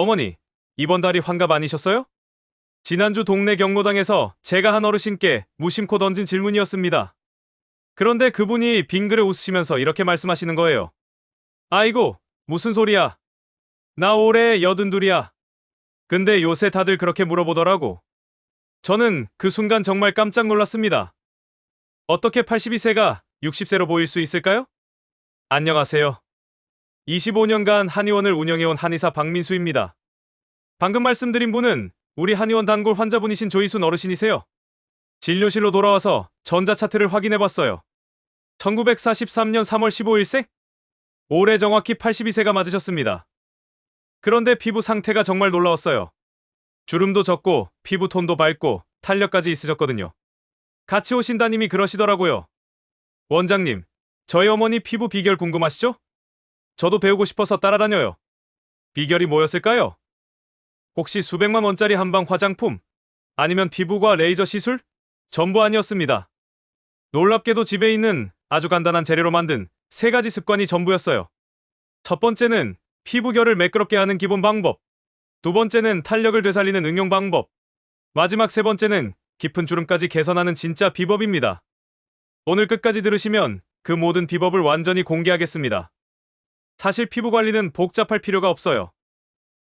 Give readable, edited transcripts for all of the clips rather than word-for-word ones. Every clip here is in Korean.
어머니, 이번 달이 환갑 아니셨어요? 지난주 동네 경로당에서 제가 한 어르신께 무심코 던진 질문이었습니다. 그런데 그분이 빙그레 웃으시면서 이렇게 말씀하시는 거예요. 아이고, 무슨 소리야. 나 올해 82이야. 근데 요새 다들 그렇게 물어보더라고. 저는 그 순간 정말 깜짝 놀랐습니다. 어떻게 82세가 60세로 보일 수 있을까요? 안녕하세요. 25년간 한의원을 운영해온 한의사 박민수입니다. 방금 말씀드린 분은 우리 한의원 단골 환자분이신 조이순 어르신이세요. 진료실로 돌아와서 전자차트를 확인해봤어요. 1943년 3월 15일생? 올해 정확히 82세가 맞으셨습니다. 그런데 피부 상태가 정말 놀라웠어요. 주름도 적고 피부 톤도 밝고 탄력까지 있으셨거든요. 같이 오신 따님이 그러시더라고요. 원장님, 저희 어머니 피부 비결 궁금하시죠? 저도 배우고 싶어서 따라다녀요. 비결이 뭐였을까요? 혹시 수백만 원짜리 한방 화장품? 아니면 피부과 레이저 시술? 전부 아니었습니다. 놀랍게도 집에 있는 아주 간단한 재료로 만든 세 가지 습관이 전부였어요. 첫 번째는 피부결을 매끄럽게 하는 기본 방법. 두 번째는 탄력을 되살리는 응용 방법. 마지막 세 번째는 깊은 주름까지 개선하는 진짜 비법입니다. 오늘 끝까지 들으시면 그 모든 비법을 완전히 공개하겠습니다. 사실 피부 관리는 복잡할 필요가 없어요.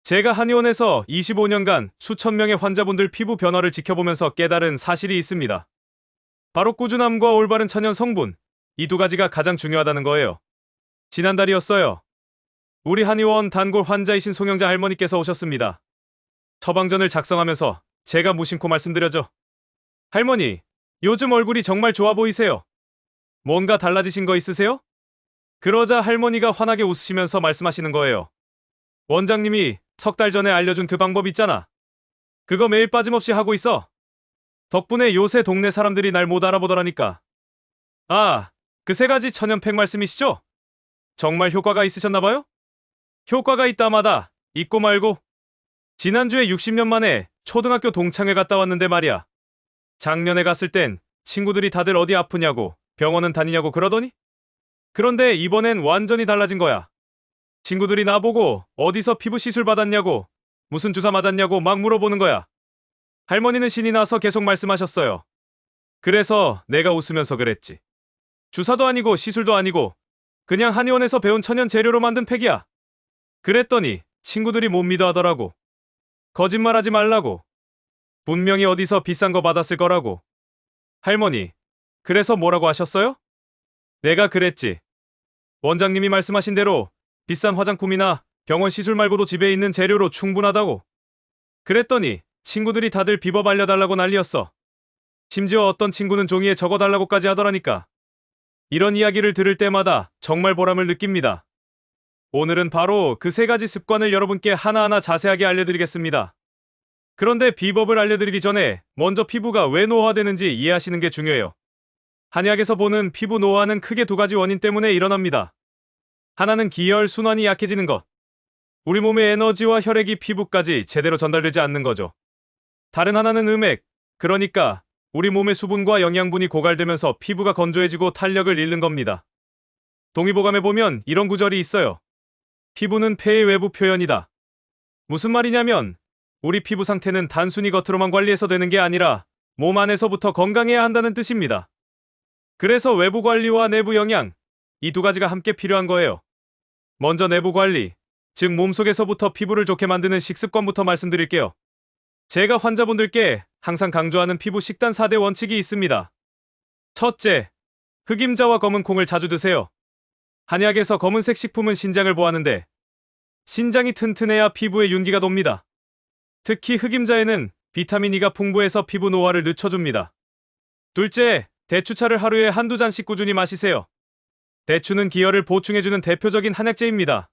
제가 한의원에서 25년간 수천 명의 환자분들 피부 변화를 지켜보면서 깨달은 사실이 있습니다. 바로 꾸준함과 올바른 천연 성분, 이 두 가지가 가장 중요하다는 거예요. 지난달이었어요. 우리 한의원 단골 환자이신 송영자 할머니께서 오셨습니다. 처방전을 작성하면서 제가 무심코 말씀드렸죠. 할머니, 요즘 얼굴이 정말 좋아 보이세요. 뭔가 달라지신 거 있으세요? 그러자 할머니가 환하게 웃으시면서 말씀하시는 거예요. 원장님이 석 달 전에 알려준 그 방법 있잖아. 그거 매일 빠짐없이 하고 있어. 덕분에 요새 동네 사람들이 날 못 알아보더라니까. 아, 그 세 가지 천연팩 말씀이시죠? 정말 효과가 있으셨나봐요? 효과가 있다마다 잊고 말고. 지난주에 60년 만에 초등학교 동창회 갔다 왔는데 말이야. 작년에 갔을 땐 친구들이 다들 어디 아프냐고, 병원은 다니냐고 그러더니? 그런데 이번엔 완전히 달라진 거야. 친구들이 나보고 어디서 피부 시술 받았냐고, 무슨 주사 맞았냐고 막 물어보는 거야. 할머니는 신이 나서 계속 말씀하셨어요. 그래서 내가 웃으면서 그랬지. 주사도 아니고 시술도 아니고 그냥 한의원에서 배운 천연 재료로 만든 팩이야. 그랬더니 친구들이 못 믿어 하더라고. 거짓말하지 말라고. 분명히 어디서 비싼 거 받았을 거라고. 할머니, 그래서 뭐라고 하셨어요? 내가 그랬지. 원장님이 말씀하신 대로 비싼 화장품이나 병원 시술 말고도 집에 있는 재료로 충분하다고. 그랬더니 친구들이 다들 비법 알려달라고 난리였어. 심지어 어떤 친구는 종이에 적어달라고까지 하더라니까. 이런 이야기를 들을 때마다 정말 보람을 느낍니다. 오늘은 바로 그 세 가지 습관을 여러분께 하나하나 자세하게 알려드리겠습니다. 그런데 비법을 알려드리기 전에 먼저 피부가 왜 노화되는지 이해하시는 게 중요해요. 한의학에서 보는 피부 노화는 크게 두 가지 원인 때문에 일어납니다. 하나는 기혈 순환이 약해지는 것. 우리 몸의 에너지와 혈액이 피부까지 제대로 전달되지 않는 거죠. 다른 하나는 음액, 그러니까 우리 몸의 수분과 영양분이 고갈되면서 피부가 건조해지고 탄력을 잃는 겁니다. 동의보감에 보면 이런 구절이 있어요. 피부는 폐의 외부 표현이다. 무슨 말이냐면 우리 피부 상태는 단순히 겉으로만 관리해서 되는 게 아니라 몸 안에서부터 건강해야 한다는 뜻입니다. 그래서 외부 관리와 내부 영양, 이 두 가지가 함께 필요한 거예요. 먼저 내부 관리, 즉 몸속에서부터 피부를 좋게 만드는 식습관부터 말씀드릴게요. 제가 환자분들께 항상 강조하는 피부 식단 4대 원칙이 있습니다. 첫째, 흑임자와 검은 콩을 자주 드세요. 한약에서 검은색 식품은 신장을 보하는데 신장이 튼튼해야 피부에 윤기가 돕니다. 특히 흑임자에는 비타민 E가 풍부해서 피부 노화를 늦춰줍니다. 둘째, 대추차를 하루에 한두 잔씩 꾸준히 마시세요. 대추는 기혈을 보충해주는 대표적인 한약재입니다.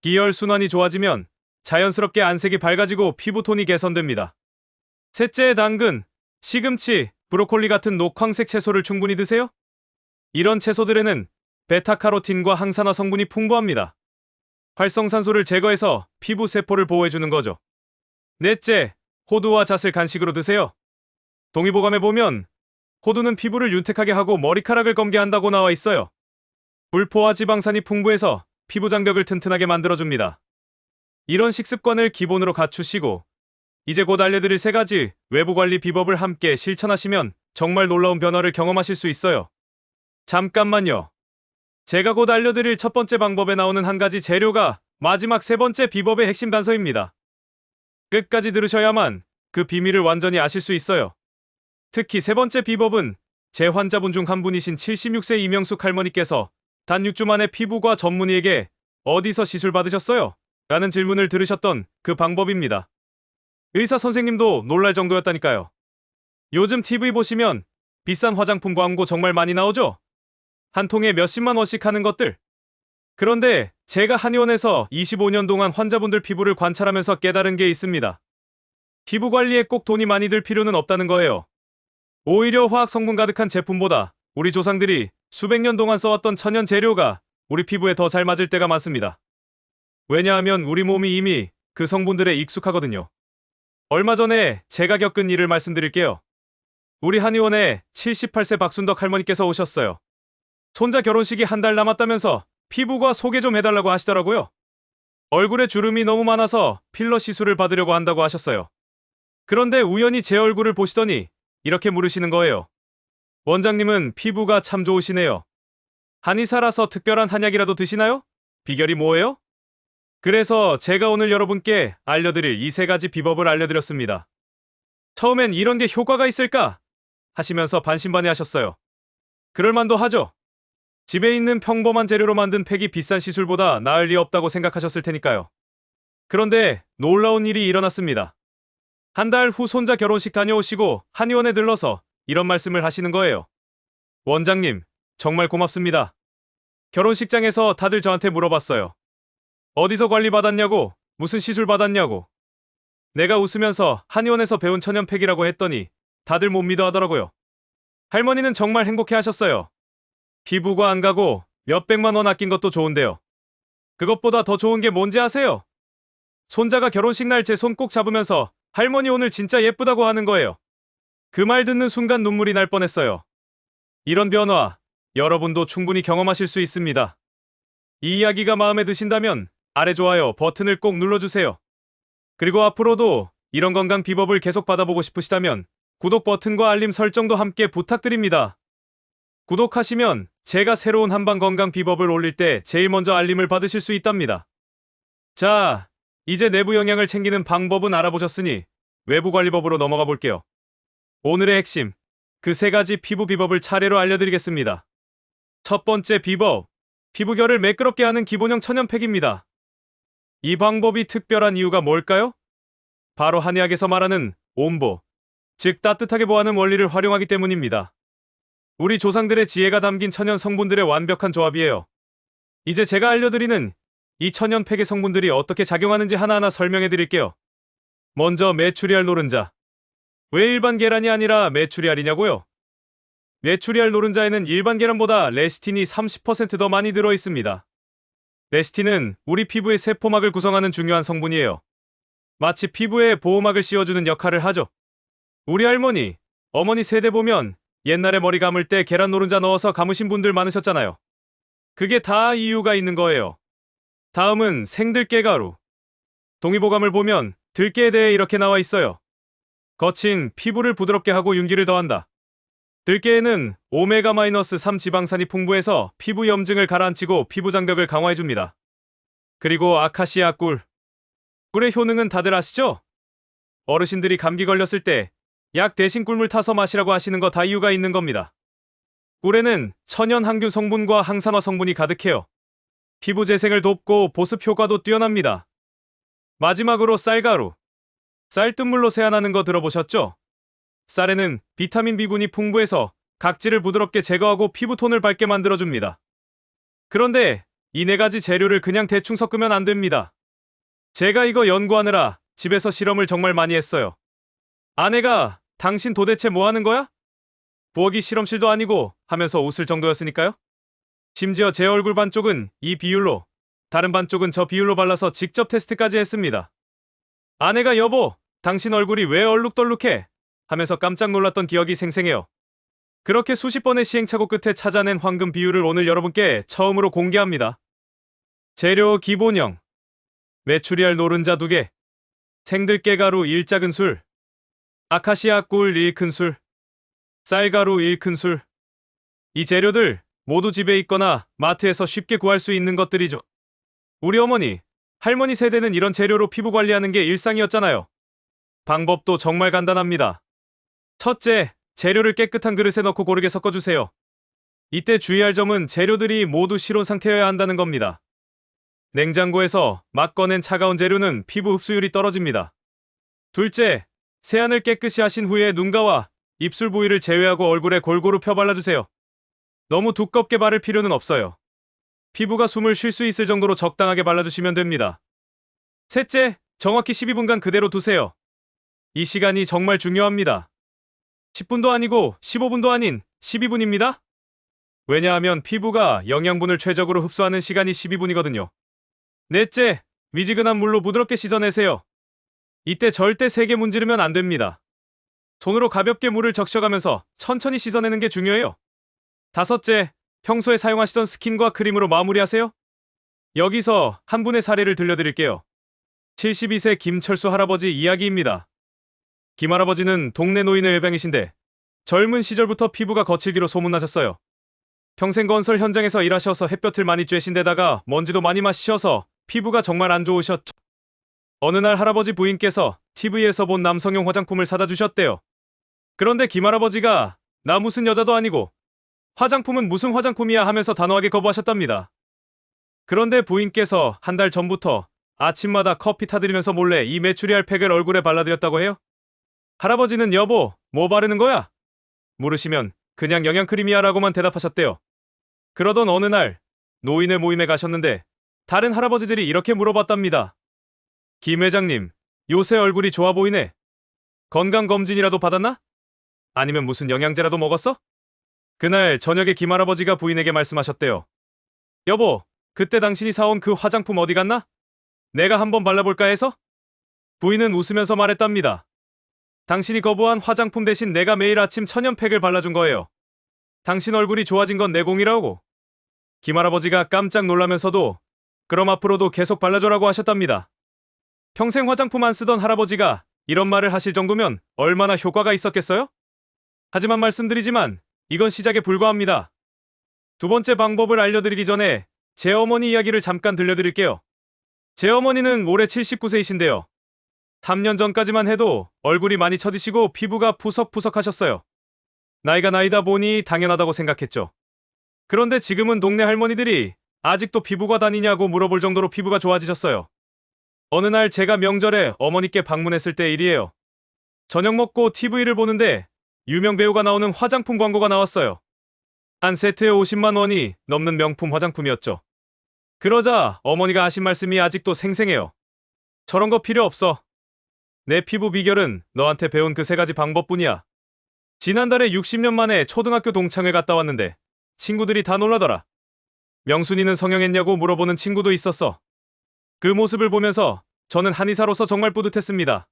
기혈 순환이 좋아지면 자연스럽게 안색이 밝아지고 피부톤이 개선됩니다. 셋째, 당근, 시금치, 브로콜리 같은 녹황색 채소를 충분히 드세요. 이런 채소들에는 베타카로틴과 항산화 성분이 풍부합니다. 활성산소를 제거해서 피부 세포를 보호해주는 거죠. 넷째, 호두와 잣을 간식으로 드세요. 동의보감에 보면 호두는 피부를 윤택하게 하고 머리카락을 검게 한다고 나와 있어요. 불포화 지방산이 풍부해서 피부 장벽을 튼튼하게 만들어줍니다. 이런 식습관을 기본으로 갖추시고 이제 곧 알려드릴 3가지 외부 관리 비법을 함께 실천하시면 정말 놀라운 변화를 경험하실 수 있어요. 잠깐만요. 제가 곧 알려드릴 첫 번째 방법에 나오는 한 가지 재료가 마지막 3번째 비법의 핵심 단서입니다. 끝까지 들으셔야만 그 비밀을 완전히 아실 수 있어요. 특히 3번째 비법은 제 환자분 중 한 분이신 76세 이명숙 할머니께서 단 6주 만에 피부과 전문의에게 어디서 시술 받으셨어요? 라는 질문을 들으셨던 그 방법입니다. 의사 선생님도 놀랄 정도였다니까요. 요즘 TV 보시면 비싼 화장품 광고 정말 많이 나오죠? 한 통에 몇십만 원씩 하는 것들. 그런데 제가 한의원에서 25년 동안 환자분들 피부를 관찰하면서 깨달은 게 있습니다. 피부 관리에 꼭 돈이 많이 들 필요는 없다는 거예요. 오히려 화학 성분 가득한 제품보다 우리 조상들이 수백 년 동안 써왔던 천연 재료가 우리 피부에 더 잘 맞을 때가 많습니다. 왜냐하면 우리 몸이 이미 그 성분들에 익숙하거든요. 얼마 전에 제가 겪은 일을 말씀드릴게요. 우리 한의원에 78세 박순덕 할머니께서 오셨어요. 손자 결혼식이 한 달 남았다면서 피부과 소개 좀 해달라고 하시더라고요. 얼굴에 주름이 너무 많아서 필러 시술을 받으려고 한다고 하셨어요. 그런데 우연히 제 얼굴을 보시더니 이렇게 물으시는 거예요. 원장님은 피부가 참 좋으시네요. 한의사라서 특별한 한약이라도 드시나요? 비결이 뭐예요? 그래서 제가 오늘 여러분께 알려드릴 이 3가지 비법을 알려드렸습니다. 처음엔 이런 게 효과가 있을까? 하시면서 반신반의 하셨어요. 그럴만도 하죠. 집에 있는 평범한 재료로 만든 팩이 비싼 시술보다 나을 리 없다고 생각하셨을 테니까요. 그런데 놀라운 일이 일어났습니다. 한 달 후 손자 결혼식 다녀오시고 한의원에 들러서 이런 말씀을 하시는 거예요. 원장님, 정말 고맙습니다. 결혼식장에서 다들 저한테 물어봤어요. 어디서 관리 받았냐고, 무슨 시술 받았냐고. 내가 웃으면서 한의원에서 배운 천연팩이라고 했더니 다들 못 믿어 하더라고요. 할머니는 정말 행복해 하셨어요. 피부가 안 가고 몇백만 원 아낀 것도 좋은데요. 그것보다 더 좋은 게 뭔지 아세요? 손자가 결혼식 날 제 손 꼭 잡으면서 할머니 오늘 진짜 예쁘다고 하는 거예요. 그 말 듣는 순간 눈물이 날 뻔했어요. 이런 변화, 여러분도 충분히 경험하실 수 있습니다. 이 이야기가 마음에 드신다면 아래 좋아요 버튼을 꼭 눌러주세요. 그리고 앞으로도 이런 건강 비법을 계속 받아보고 싶으시다면 구독 버튼과 알림 설정도 함께 부탁드립니다. 구독하시면 제가 새로운 한방 건강 비법을 올릴 때 제일 먼저 알림을 받으실 수 있답니다. 자, 이제 내부 영양을 챙기는 방법은 알아보셨으니 외부 관리법으로 넘어가 볼게요. 오늘의 핵심, 그 3가지 피부 비법을 차례로 알려드리겠습니다. 첫 번째 비법, 피부결을 매끄럽게 하는 기본형 천연팩입니다. 이 방법이 특별한 이유가 뭘까요? 바로 한의학에서 말하는 온보, 즉 따뜻하게 보하는 원리를 활용하기 때문입니다. 우리 조상들의 지혜가 담긴 천연 성분들의 완벽한 조합이에요. 이제 제가 알려드리는 이 천연팩의 성분들이 어떻게 작용하는지 하나하나 설명해 드릴게요. 먼저 메추리알 노른자. 왜 일반 계란이 아니라 메추리알이냐고요? 메추리알 노른자에는 일반 계란보다 레시틴이 30% 더 많이 들어 있습니다. 레시틴은 우리 피부의 세포막을 구성하는 중요한 성분이에요. 마치 피부에 보호막을 씌워주는 역할을 하죠. 우리 할머니, 어머니 세대 보면 옛날에 머리 감을 때 계란 노른자 넣어서 감으신 분들 많으셨잖아요. 그게 다 이유가 있는 거예요. 다음은 생들깨가루. 동의보감을 보면 들깨에 대해 이렇게 나와 있어요. 거친 피부를 부드럽게 하고 윤기를 더한다. 들깨에는 오메가-3 지방산이 풍부해서 피부 염증을 가라앉히고 피부 장벽을 강화해줍니다. 그리고 아카시아 꿀. 꿀의 효능은 다들 아시죠? 어르신들이 감기 걸렸을 때 약 대신 꿀물 타서 마시라고 하시는 거 다 이유가 있는 겁니다. 꿀에는 천연 항균 성분과 항산화 성분이 가득해요. 피부 재생을 돕고 보습 효과도 뛰어납니다. 마지막으로 쌀가루. 쌀뜨물로 세안하는 거 들어보셨죠? 쌀에는 비타민 B군이 풍부해서 각질을 부드럽게 제거하고 피부톤을 밝게 만들어줍니다. 그런데 이 4가지 재료를 그냥 대충 섞으면 안 됩니다. 제가 이거 연구하느라 집에서 실험을 정말 많이 했어요. 아내가 당신 도대체 뭐 하는 거야? 부엌이 실험실도 아니고 하면서 웃을 정도였으니까요. 심지어 제 얼굴 반쪽은 이 비율로, 다른 반쪽은 저 비율로 발라서 직접 테스트까지 했습니다. 아내가 여보, 당신 얼굴이 왜 얼룩덜룩해? 하면서 깜짝 놀랐던 기억이 생생해요. 그렇게 수십 번의 시행착오 끝에 찾아낸 황금 비율을 오늘 여러분께 처음으로 공개합니다. 재료 기본형. 메추리알 노른자 2개, 생들깨가루 1작은술, 아카시아 꿀 1큰술, 쌀가루 1큰술. 이 재료들 모두 집에 있거나 마트에서 쉽게 구할 수 있는 것들이죠. 우리 어머니, 할머니 세대는 이런 재료로 피부 관리하는 게 일상이었잖아요. 방법도 정말 간단합니다. 첫째, 재료를 깨끗한 그릇에 넣고 고르게 섞어주세요. 이때 주의할 점은 재료들이 모두 실온 상태여야 한다는 겁니다. 냉장고에서 막 꺼낸 차가운 재료는 피부 흡수율이 떨어집니다. 둘째, 세안을 깨끗이 하신 후에 눈가와 입술 부위를 제외하고 얼굴에 골고루 펴 발라주세요. 너무 두껍게 바를 필요는 없어요. 피부가 숨을 쉴 수 있을 정도로 적당하게 발라주시면 됩니다. 셋째, 정확히 12분간 그대로 두세요. 이 시간이 정말 중요합니다. 10분도 아니고 15분도 아닌 12분입니다. 왜냐하면 피부가 영양분을 최적으로 흡수하는 시간이 12분이거든요. 넷째, 미지근한 물로 부드럽게 씻어내세요. 이때 절대 세게 문지르면 안 됩니다. 손으로 가볍게 물을 적셔가면서 천천히 씻어내는 게 중요해요. 다섯째, 평소에 사용하시던 스킨과 크림으로 마무리하세요. 여기서 한 분의 사례를 들려드릴게요. 72세 김철수 할아버지 이야기입니다. 김 할아버지는 동네 노인의 회병이신데 젊은 시절부터 피부가 거칠기로 소문나셨어요. 평생 건설 현장에서 일하셔서 햇볕을 많이 쬐신 데다가 먼지도 많이 마시셔서 피부가 정말 안 좋으셨죠. 어느 날 할아버지 부인께서 TV에서 본 남성용 화장품을 사다 주셨대요. 그런데 김 할아버지가 나 무슨 여자도 아니고 화장품은 무슨 화장품이야 하면서 단호하게 거부하셨답니다. 그런데 부인께서 한 달 전부터 아침마다 커피 타드리면서 몰래 이 메추리알 팩을 얼굴에 발라드렸다고 해요. 할아버지는 여보, 뭐 바르는 거야? 물으시면 그냥 영양크림이야 라고만 대답하셨대요. 그러던 어느 날 노인의 모임에 가셨는데 다른 할아버지들이 이렇게 물어봤답니다. 김 회장님, 요새 얼굴이 좋아 보이네. 건강검진이라도 받았나? 아니면 무슨 영양제라도 먹었어? 그날 저녁에 김 할아버지가 부인에게 말씀하셨대요. 여보, 그때 당신이 사온 그 화장품 어디 갔나? 내가 한번 발라볼까 해서? 부인은 웃으면서 말했답니다. 당신이 거부한 화장품 대신 내가 매일 아침 천연팩을 발라준 거예요. 당신 얼굴이 좋아진 건 내 공이라고. 김 할아버지가 깜짝 놀라면서도 그럼 앞으로도 계속 발라줘라고 하셨답니다. 평생 화장품 안 쓰던 할아버지가 이런 말을 하실 정도면 얼마나 효과가 있었겠어요? 하지만 말씀드리지만 이건 시작에 불과합니다. 두 번째 방법을 알려드리기 전에 제 어머니 이야기를 잠깐 들려드릴게요. 제 어머니는 올해 79세이신데요. 3년 전까지만 해도 얼굴이 많이 처지시고 피부가 푸석푸석 하셨어요. 나이가 나이다 보니 당연하다고 생각했죠. 그런데 지금은 동네 할머니들이 아직도 피부가 다니냐고 물어볼 정도로 피부가 좋아지셨어요. 어느 날 제가 명절에 어머니께 방문했을 때 일이에요. 저녁 먹고 TV를 보는데 유명 배우가 나오는 화장품 광고가 나왔어요. 한 세트에 50만 원이 넘는 명품 화장품이었죠. 그러자 어머니가 하신 말씀이 아직도 생생해요. 저런 거 필요 없어. 내 피부 비결은 너한테 배운 그 3가지 방법뿐이야. 지난달에 60년 만에 초등학교 동창회 갔다 왔는데 친구들이 다 놀라더라. 명순이는 성형했냐고 물어보는 친구도 있었어. 그 모습을 보면서 저는 한의사로서 정말 뿌듯했습니다.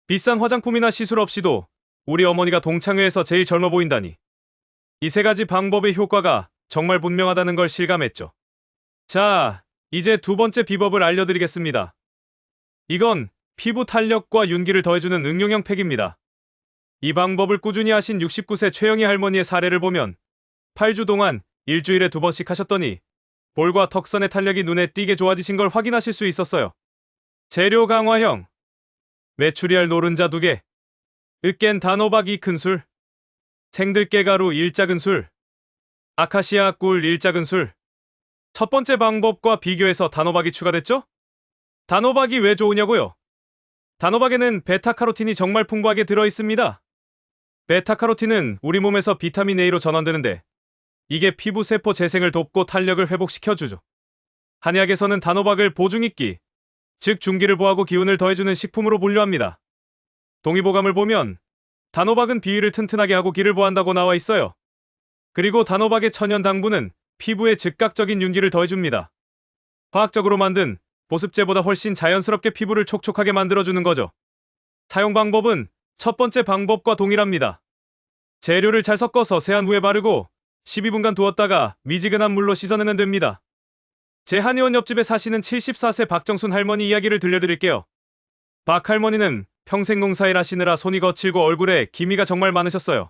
비싼 화장품이나 시술 없이도 우리 어머니가 동창회에서 제일 젊어 보인다니. 이 3가지 방법의 효과가 정말 분명하다는 걸 실감했죠. 자, 이제 두 번째 비법을 알려드리겠습니다. 이건 피부 탄력과 윤기를 더해주는 응용형 팩입니다. 이 방법을 꾸준히 하신 69세 최영희 할머니의 사례를 보면 8주 동안 일주일에 2번씩 하셨더니 볼과 턱선의 탄력이 눈에 띄게 좋아지신 걸 확인하실 수 있었어요. 재료 강화형 메추리알 노른자 2개, 으깬 단호박 2큰술, 생들깨가루 1작은술, 아카시아 꿀 1작은술. 첫 번째 방법과 비교해서 단호박이 추가됐죠? 단호박이 왜 좋으냐고요? 단호박에는 베타카로틴이 정말 풍부하게 들어있습니다. 베타카로틴은 우리 몸에서 비타민 A로 전환되는데 이게 피부 세포 재생을 돕고 탄력을 회복시켜주죠. 한의학에서는 단호박을 보중익기, 즉 중기를 보하고 기운을 더해주는 식품으로 분류합니다. 동의보감을 보면 단호박은 비위를 튼튼하게 하고 기를 보한다고 나와 있어요. 그리고 단호박의 천연 당분은 피부에 즉각적인 윤기를 더해줍니다. 화학적으로 만든 보습제보다 훨씬 자연스럽게 피부를 촉촉하게 만들어주는 거죠. 사용 방법은 첫 번째 방법과 동일합니다. 재료를 잘 섞어서 세안 후에 바르고 12분간 두었다가 미지근한 물로 씻어내면 됩니다. 제 한의원 옆집에 사시는 74세 박정순 할머니 이야기를 들려드릴게요. 박 할머니는 평생 농사일 하시느라 손이 거칠고 얼굴에 기미가 정말 많으셨어요.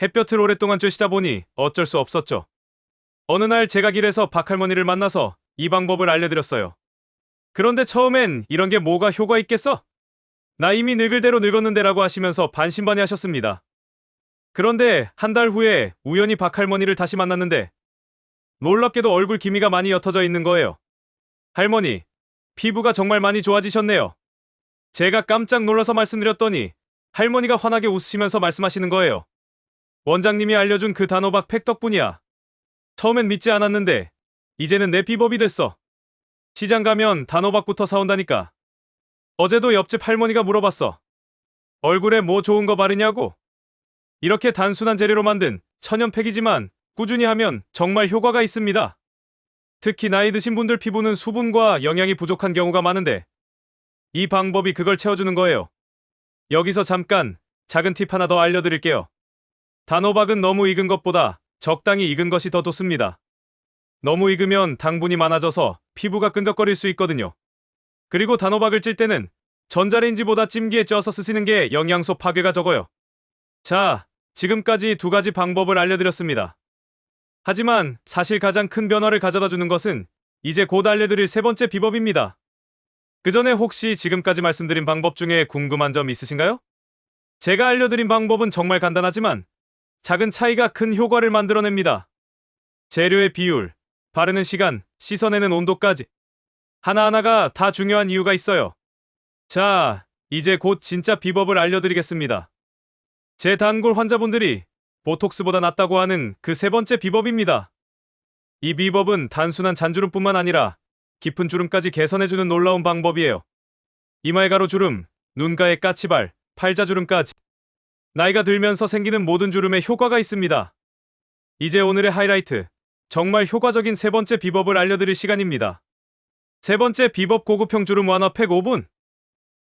햇볕을 오랫동안 쬐시다 보니 어쩔 수 없었죠. 어느 날 제가 길에서 박 할머니를 만나서 이 방법을 알려드렸어요. 그런데 처음엔 이런 게 뭐가 효과 있겠어? 나 이미 늙을 대로 늙었는데라고 하시면서 반신반의하셨습니다. 그런데 한 달 후에 우연히 박 할머니를 다시 만났는데 놀랍게도 얼굴 기미가 많이 옅어져 있는 거예요. 할머니, 피부가 정말 많이 좋아지셨네요. 제가 깜짝 놀라서 말씀드렸더니 할머니가 환하게 웃으시면서 말씀하시는 거예요. 원장님이 알려준 그 단호박 팩 덕분이야. 처음엔 믿지 않았는데 이제는 내 비법이 됐어. 시장 가면 단호박부터 사온다니까. 어제도 옆집 할머니가 물어봤어. 얼굴에 뭐 좋은 거 바르냐고? 이렇게 단순한 재료로 만든 천연팩이지만 꾸준히 하면 정말 효과가 있습니다. 특히 나이 드신 분들 피부는 수분과 영양이 부족한 경우가 많은데 이 방법이 그걸 채워주는 거예요. 여기서 잠깐 작은 팁 하나 더 알려드릴게요. 단호박은 너무 익은 것보다 적당히 익은 것이 더 좋습니다. 너무 익으면 당분이 많아져서 피부가 끈적거릴 수 있거든요. 그리고 단호박을 찔 때는 전자레인지보다 찜기에 쪄서 쓰시는 게 영양소 파괴가 적어요. 자, 지금까지 두 가지 방법을 알려드렸습니다. 하지만 사실 가장 큰 변화를 가져다 주는 것은 이제 곧 알려드릴 세 번째 비법입니다. 그 전에 혹시 지금까지 말씀드린 방법 중에 궁금한 점 있으신가요? 제가 알려드린 방법은 정말 간단하지만 작은 차이가 큰 효과를 만들어냅니다. 재료의 비율, 바르는 시간, 씻어내는 온도까지 하나하나가 다 중요한 이유가 있어요. 자, 이제 곧 진짜 비법을 알려드리겠습니다. 제 단골 환자분들이 보톡스보다 낫다고 하는 그 세 번째 비법입니다. 이 비법은 단순한 잔주름뿐만 아니라 깊은 주름까지 개선해주는 놀라운 방법이에요. 이마에 가로주름, 눈가에 까치발, 팔자주름까지 나이가 들면서 생기는 모든 주름에 효과가 있습니다. 이제 오늘의 하이라이트, 정말 효과적인 세 번째 비법을 알려드릴 시간입니다. 세 번째 비법 고급형 주름 완화 팩 5분.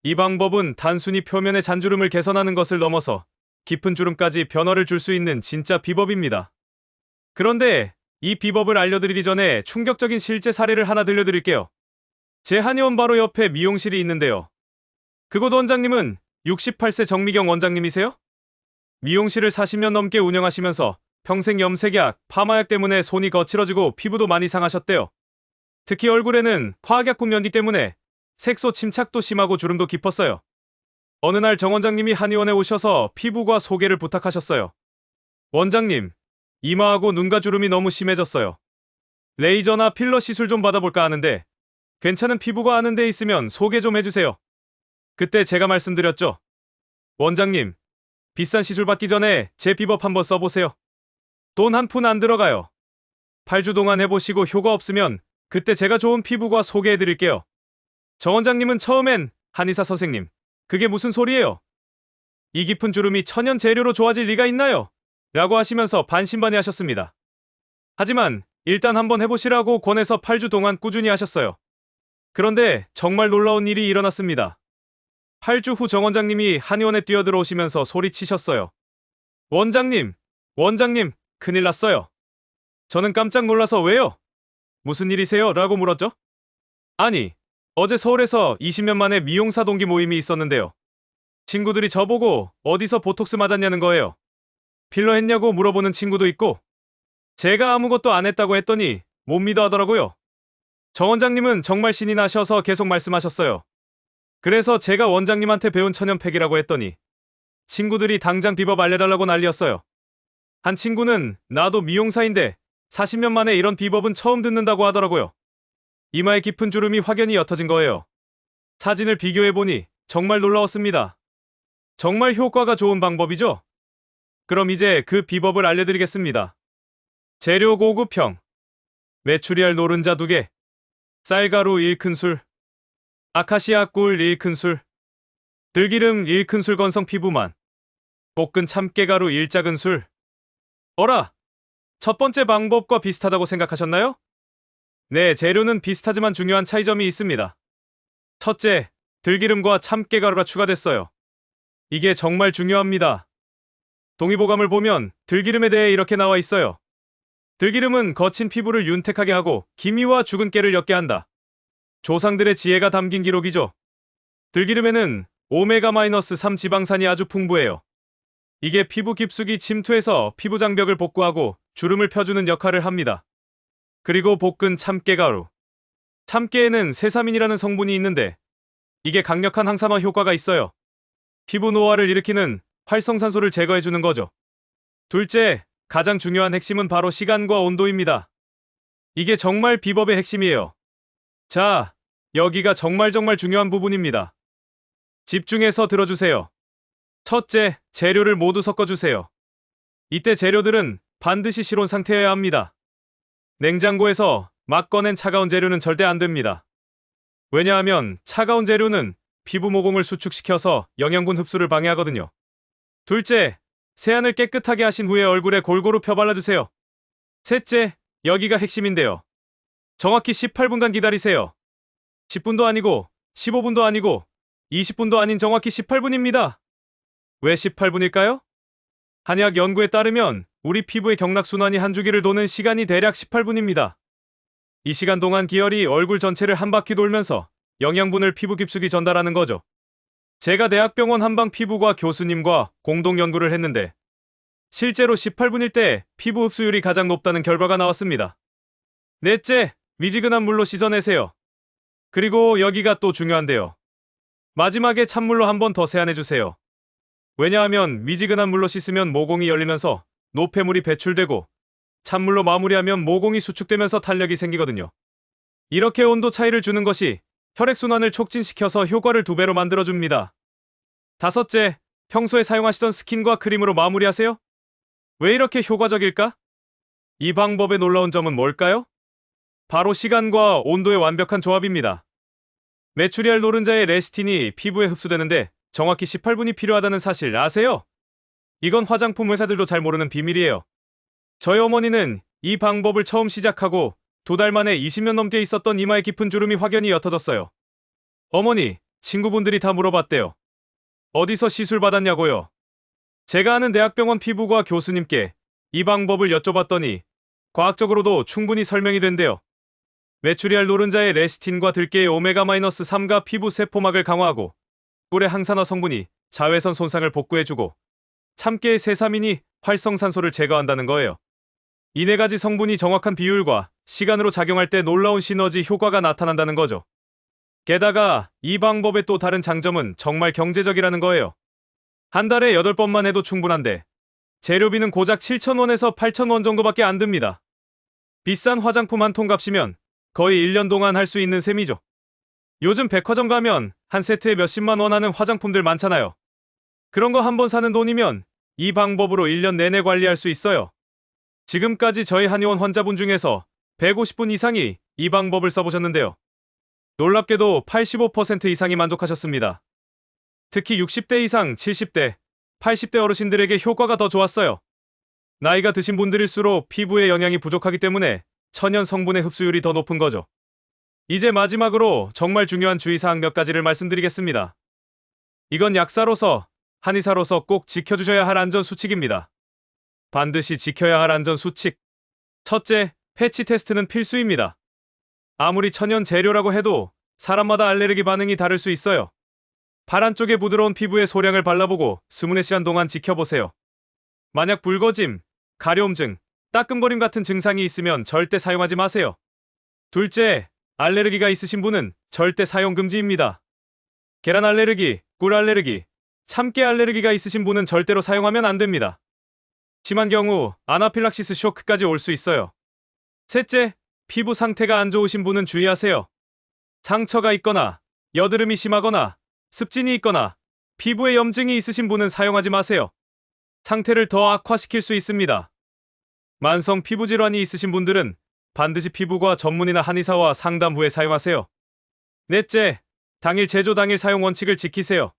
이 방법은 단순히 표면의 잔주름을 개선하는 것을 넘어서 깊은 주름까지 변화를 줄 수 있는 진짜 비법입니다. 그런데 이 비법을 알려드리기 전에 충격적인 실제 사례를 하나 들려드릴게요. 제 한의원 바로 옆에 미용실이 있는데요. 그곳 원장님은 68세 정미경 원장님이세요? 미용실을 40년 넘게 운영하시면서 평생 염색약, 파마약 때문에 손이 거칠어지고 피부도 많이 상하셨대요. 특히 얼굴에는 화학약품 연기 때문에 색소 침착도 심하고 주름도 깊었어요. 어느 날 정 원장님이 한의원에 오셔서 피부과 소개를 부탁하셨어요. 원장님, 이마하고 눈가 주름이 너무 심해졌어요. 레이저나 필러 시술 좀 받아볼까 하는데 괜찮은 피부가 아는 데 있으면 소개 좀 해주세요. 그때 제가 말씀드렸죠. 원장님, 비싼 시술 받기 전에 제 비법 한번 써보세요. 돈 한 푼 안 들어가요. 8주 동안 해보시고 효과 없으면 그때 제가 좋은 피부과 소개해드릴게요. 정 원장님은 처음엔 한의사 선생님, 그게 무슨 소리예요? 이 깊은 주름이 천연 재료로 좋아질 리가 있나요? 라고 하시면서 반신반의하셨습니다. 하지만 일단 한번 해보시라고 권해서 8주 동안 꾸준히 하셨어요. 그런데 정말 놀라운 일이 일어났습니다. 8주 후 정 원장님이 한의원에 뛰어들어오시면서 소리치셨어요. 원장님, 원장님, 큰일 났어요. 저는 깜짝 놀라서 왜요? 무슨 일이세요? 라고 물었죠. 아니, 어제 서울에서 20년 만에 미용사 동기 모임이 있었는데요. 친구들이 저보고 어디서 보톡스 맞았냐는 거예요. 필러 했냐고 물어보는 친구도 있고 제가 아무것도 안 했다고 했더니 못 믿어 하더라고요. 정 원장님은 정말 신이 나셔서 계속 말씀하셨어요. 그래서 제가 원장님한테 배운 천연팩이라고 했더니 친구들이 당장 비법 알려달라고 난리였어요. 한 친구는 나도 미용사인데 40년 만에 이런 비법은 처음 듣는다고 하더라고요. 이마에 깊은 주름이 확연히 옅어진 거예요. 사진을 비교해보니 정말 놀라웠습니다. 정말 효과가 좋은 방법이죠? 그럼 이제 그 비법을 알려드리겠습니다. 재료 고급형, 메추리알 노른자 2개, 쌀가루 1큰술, 아카시아 꿀 1큰술, 들기름 1큰술 건성 피부만, 볶은 참깨가루 1작은술. 어라! 첫 번째 방법과 비슷하다고 생각하셨나요? 네, 재료는 비슷하지만 중요한 차이점이 있습니다. 첫째, 들기름과 참깨가루가 추가됐어요. 이게 정말 중요합니다. 동의보감을 보면 들기름에 대해 이렇게 나와 있어요. 들기름은 거친 피부를 윤택하게 하고 기미와 죽은 깨를 옅게 한다. 조상들의 지혜가 담긴 기록이죠. 들기름에는 오메가-3 지방산이 아주 풍부해요. 이게 피부 깊숙이 침투해서 피부 장벽을 복구하고 주름을 펴주는 역할을 합니다. 그리고 볶은 참깨가루. 참깨에는 세사민이라는 성분이 있는데 이게 강력한 항산화 효과가 있어요. 피부 노화를 일으키는 활성산소를 제거해주는 거죠. 둘째, 가장 중요한 핵심은 바로 시간과 온도입니다. 이게 정말 비법의 핵심이에요. 자, 여기가 정말 중요한 부분입니다. 집중해서 들어주세요. 첫째, 재료를 모두 섞어주세요. 이때 재료들은 반드시 실온 상태여야 합니다. 냉장고에서 막 꺼낸 차가운 재료는 절대 안 됩니다. 왜냐하면 차가운 재료는 피부 모공을 수축시켜서 영양분 흡수를 방해하거든요. 둘째, 세안을 깨끗하게 하신 후에 얼굴에 골고루 펴발라주세요. 셋째, 여기가 핵심인데요. 정확히 18분간 기다리세요. 10분도 아니고 15분도 아니고 20분도 아닌 정확히 18분입니다. 왜 18분일까요? 한의학 연구에 따르면 우리 피부의 경락순환이 한 주기를 도는 시간이 대략 18분입니다. 이 시간 동안 기혈이 얼굴 전체를 한 바퀴 돌면서 영양분을 피부 깊숙이 전달하는 거죠. 제가 대학병원 한방피부과 교수님과 공동 연구를 했는데 실제로 18분일 때 피부 흡수율이 가장 높다는 결과가 나왔습니다. 넷째, 미지근한 물로 씻어내세요. 그리고 여기가 또 중요한데요. 마지막에 찬물로 한 번 더 세안해주세요. 왜냐하면 미지근한 물로 씻으면 모공이 열리면서 노폐물이 배출되고 찬물로 마무리하면 모공이 수축되면서 탄력이 생기거든요. 이렇게 온도 차이를 주는 것이 혈액순환을 촉진시켜서 효과를 2배로 만들어줍니다. 다섯째, 평소에 사용하시던 스킨과 크림으로 마무리하세요. 왜 이렇게 효과적일까? 이 방법의 놀라운 점은 뭘까요? 바로 시간과 온도의 완벽한 조합입니다. 메추리알 노른자의 레시틴이 피부에 흡수되는데 정확히 18분이 필요하다는 사실 아세요? 이건 화장품 회사들도 잘 모르는 비밀이에요. 저희 어머니는 이 방법을 처음 시작하고 2달 만에 20년 넘게 있었던 이마에 깊은 주름이 확연히 옅어졌어요. 어머니, 친구분들이 다 물어봤대요. 어디서 시술 받았냐고요? 제가 아는 대학병원 피부과 교수님께 이 방법을 여쭤봤더니 과학적으로도 충분히 설명이 된대요. 메추리알 노른자의 레시틴과 들깨의 오메가-3가 피부 세포막을 강화하고 꿀의 항산화 성분이 자외선 손상을 복구해주고 참깨의 세사민이 활성산소를 제거한다는 거예요. 이 4가지 성분이 정확한 비율과 시간으로 작용할 때 놀라운 시너지 효과가 나타난다는 거죠. 게다가 이 방법의 또 다른 장점은 정말 경제적이라는 거예요. 한 달에 8번만 해도 충분한데 재료비는 고작 7,000원에서 8,000원 정도밖에 안 듭니다. 비싼 화장품 한 통 값이면 거의 1년 동안 할 수 있는 셈이죠. 요즘 백화점 가면 한 세트에 몇십만 원 하는 화장품들 많잖아요. 그런 거 한 번 사는 돈이면 이 방법으로 1년 내내 관리할 수 있어요. 지금까지 저희 한의원 환자분 중에서 150분 이상이 이 방법을 써보셨는데요. 놀랍게도 85% 이상이 만족하셨습니다. 특히 60대 이상, 70대, 80대 어르신들에게 효과가 더 좋았어요. 나이가 드신 분들일수록 피부에 영양이 부족하기 때문에 천연 성분의 흡수율이 더 높은 거죠. 이제 마지막으로 정말 중요한 주의사항 몇 가지를 말씀드리겠습니다. 이건 약사로서, 한의사로서 꼭 지켜주셔야 할 안전수칙입니다. 반드시 지켜야 할 안전수칙. 첫째, 패치 테스트는 필수입니다. 아무리 천연 재료라고 해도 사람마다 알레르기 반응이 다를 수 있어요. 발 안쪽에 부드러운 피부에 소량을 발라보고 24시간 동안 지켜보세요. 만약 붉어짐, 가려움증, 따끔거림 같은 증상이 있으면 절대 사용하지 마세요. 둘째, 알레르기가 있으신 분은 절대 사용 금지입니다. 계란 알레르기, 꿀 알레르기, 참깨 알레르기가 있으신 분은 절대로 사용하면 안 됩니다. 심한 경우 아나필락시스 쇼크까지 올 수 있어요. 셋째, 피부 상태가 안 좋으신 분은 주의하세요. 상처가 있거나 여드름이 심하거나 습진이 있거나 피부에 염증이 있으신 분은 사용하지 마세요. 상태를 더 악화시킬 수 있습니다. 만성 피부 질환이 있으신 분들은 반드시 피부과 전문의나 한의사와 상담 후에 사용하세요. 넷째, 당일 제조 당일 사용 원칙을 지키세요.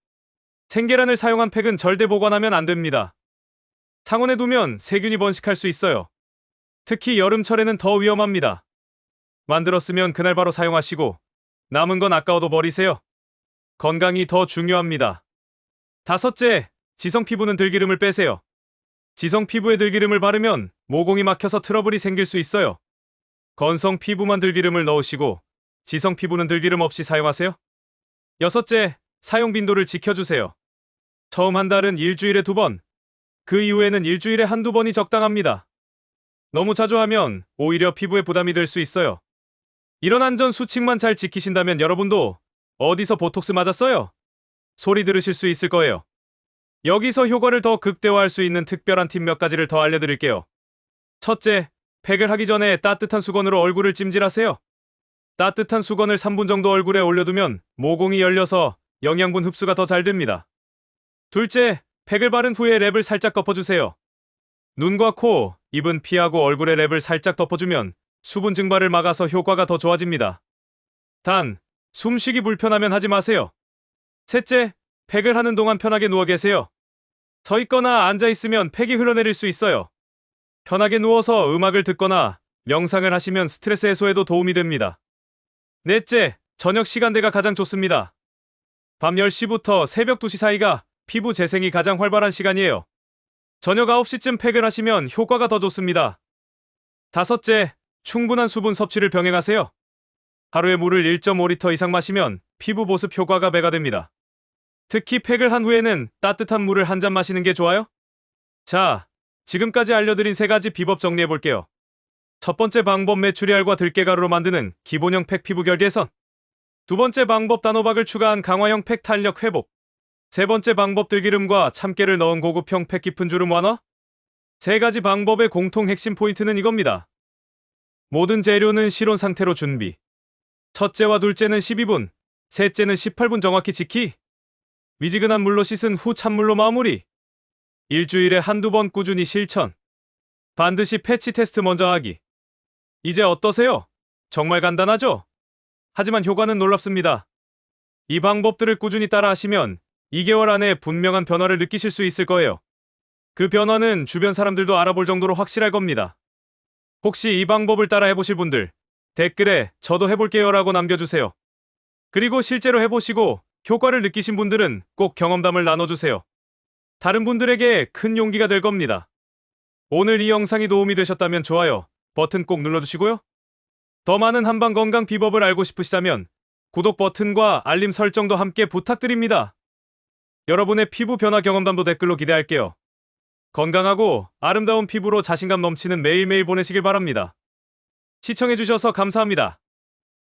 생계란을 사용한 팩은 절대 보관하면 안 됩니다. 상온에 두면 세균이 번식할 수 있어요. 특히 여름철에는 더 위험합니다. 만들었으면 그날 바로 사용하시고 남은 건 아까워도 버리세요. 건강이 더 중요합니다. 다섯째, 지성 피부는 들기름을 빼세요. 지성 피부에 들기름을 바르면 모공이 막혀서 트러블이 생길 수 있어요. 건성 피부만 들기름을 넣으시고 지성 피부는 들기름 없이 사용하세요. 여섯째, 사용 빈도를 지켜주세요. 처음 한 달은 일주일에 2번, 그 이후에는 일주일에 한두 번이 적당합니다. 너무 자주 하면 오히려 피부에 부담이 될 수 있어요. 이런 안전 수칙만 잘 지키신다면 여러분도 어디서 보톡스 맞았어요? 소리 들으실 수 있을 거예요. 여기서 효과를 더 극대화할 수 있는 특별한 팁 몇 가지를 더 알려드릴게요. 첫째, 팩을 하기 전에 따뜻한 수건으로 얼굴을 찜질하세요. 따뜻한 수건을 3분 정도 얼굴에 올려두면 모공이 열려서 영양분 흡수가 더 잘 됩니다. 둘째, 팩을 바른 후에 랩을 살짝 덮어주세요. 눈과 코, 입은 피하고 얼굴에 랩을 살짝 덮어주면 수분 증발을 막아서 효과가 더 좋아집니다. 단, 숨쉬기 불편하면 하지 마세요. 셋째, 팩을 하는 동안 편하게 누워 계세요. 서 있거나 앉아 있으면 팩이 흘러내릴 수 있어요. 편하게 누워서 음악을 듣거나 명상을 하시면 스트레스 해소에도 도움이 됩니다. 넷째, 저녁 시간대가 가장 좋습니다. 밤 10시부터 새벽 2시 사이가 피부 재생이 가장 활발한 시간이에요. 저녁 9시쯤 팩을 하시면 효과가 더 좋습니다. 다섯째, 충분한 수분 섭취를 병행하세요. 하루에 물을 1.5리터 이상 마시면 피부 보습 효과가 배가 됩니다. 특히 팩을 한 후에는 따뜻한 물을 한 잔 마시는 게 좋아요. 자, 지금까지 알려드린 3가지 비법 정리해볼게요. 첫 번째 방법, 메추리알과 들깨가루로 만드는 기본형 팩 피부 결 개선. 두 번째 방법, 단호박을 추가한 강화형 팩 탄력 회복. 세 번째 방법, 들기름과 참깨를 넣은 고급형 팩 깊은 주름 완화. 3가지 방법의 공통 핵심 포인트는 이겁니다. 모든 재료는 실온 상태로 준비. 첫째와 둘째는 12분, 셋째는 18분 정확히 지키. 미지근한 물로 씻은 후 찬물로 마무리. 일주일에 한두 번 꾸준히 실천. 반드시 패치 테스트 먼저 하기. 이제 어떠세요? 정말 간단하죠? 하지만 효과는 놀랍습니다. 이 방법들을 꾸준히 따라 하시면 2개월 안에 분명한 변화를 느끼실 수 있을 거예요. 그 변화는 주변 사람들도 알아볼 정도로 확실할 겁니다. 혹시 이 방법을 따라 해보실 분들, 댓글에 저도 해볼게요 라고 남겨주세요. 그리고 실제로 해보시고 효과를 느끼신 분들은 꼭 경험담을 나눠주세요. 다른 분들에게 큰 용기가 될 겁니다. 오늘 이 영상이 도움이 되셨다면 좋아요 버튼 꼭 눌러주시고요. 더 많은 한방 건강 비법을 알고 싶으시다면 구독 버튼과 알림 설정도 함께 부탁드립니다. 여러분의 피부 변화 경험담도 댓글로 기대할게요. 건강하고 아름다운 피부로 자신감 넘치는 매일매일 보내시길 바랍니다. 시청해주셔서 감사합니다.